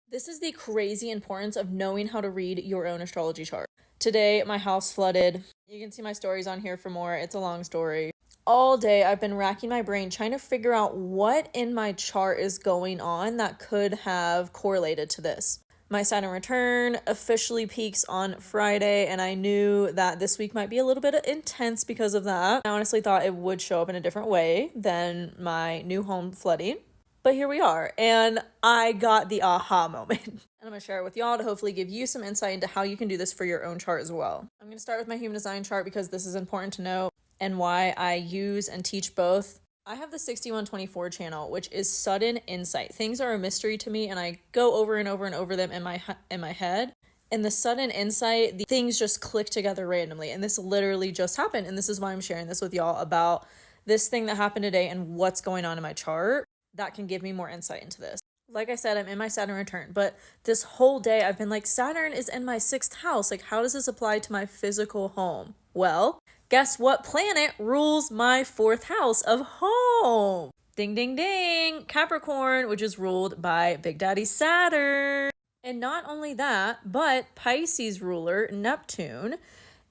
This is the crazy importance of knowing how to read your own astrology chart. Today, my house flooded. You can see my stories on here for more. It's a long story. All day, I've been racking my brain trying to figure out what in my chart is going on that could have correlated to this. My Saturn return officially peaks on Friday, and I knew that this week might be a little bit intense because of that. I honestly thought it would show up in a different way than my new home flooding. But here we are, and I got the aha moment. And I'm going to share it with y'all to hopefully give you some insight into how you can do this for your own chart as well. I'm going to start with my human design chart because this is important to know and why I use and teach both. I have the 6124 channel, which is sudden insight. Things are a mystery to me, and I go over and over and over them in my head. And the sudden insight, the things just click together randomly. And this literally just happened, and this is why I'm sharing this with y'all about this thing that happened today and what's going on in my chart. That can give me more insight into this. Like I said, I'm in my Saturn return, but this whole day I've been like, Saturn is in my 6th house. Like, how does this apply to my physical home? Well, guess what planet rules my 4th house of home? Ding, ding, ding. Capricorn, which is ruled by Big Daddy Saturn. And not only that, but Pisces ruler Neptune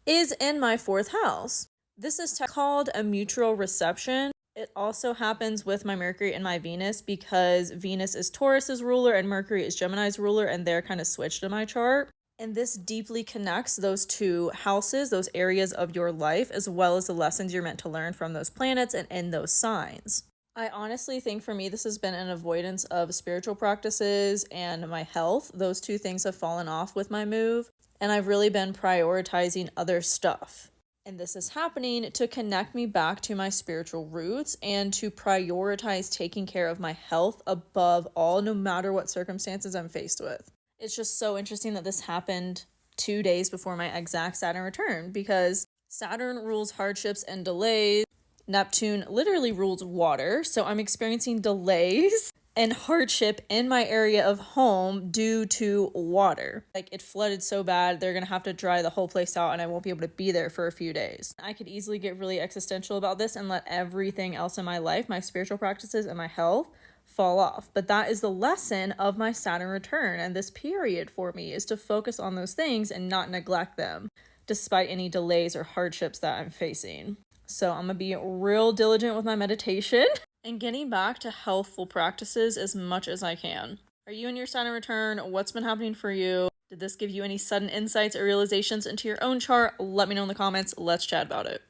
is in my 4th house. This is called a mutual reception. It also happens with my Mercury and my Venus because Venus is Taurus's ruler and Mercury is Gemini's ruler, and they're kind of switched in my chart. And this deeply connects those two houses, those areas of your life, as well as the lessons you're meant to learn from those planets and in those signs. I honestly think for me, this has been an avoidance of spiritual practices and my health. Those two things have fallen off with my move, and I've really been prioritizing other stuff. And this is happening to connect me back to my spiritual roots and to prioritize taking care of my health above all, no matter what circumstances I'm faced with. It's just so interesting that this happened 2 days before my exact Saturn return, because Saturn rules hardships and delays. Neptune literally rules water, so I'm experiencing delays and hardship in my area of home due to water. Like, it flooded so bad, they're gonna have to dry the whole place out and I won't be able to be there for a few days. I could easily get really existential about this and let everything else in my life, my spiritual practices and my health, fall off. But that is the lesson of my Saturn return, and this period for me is to focus on those things and not neglect them, despite any delays or hardships that I'm facing. So I'm gonna be real diligent with my meditation and getting back to healthful practices as much as I can. Are you in your Saturn return? What's been happening for you? Did this give you any sudden insights or realizations into your own chart? Let me know in the comments. Let's chat about it.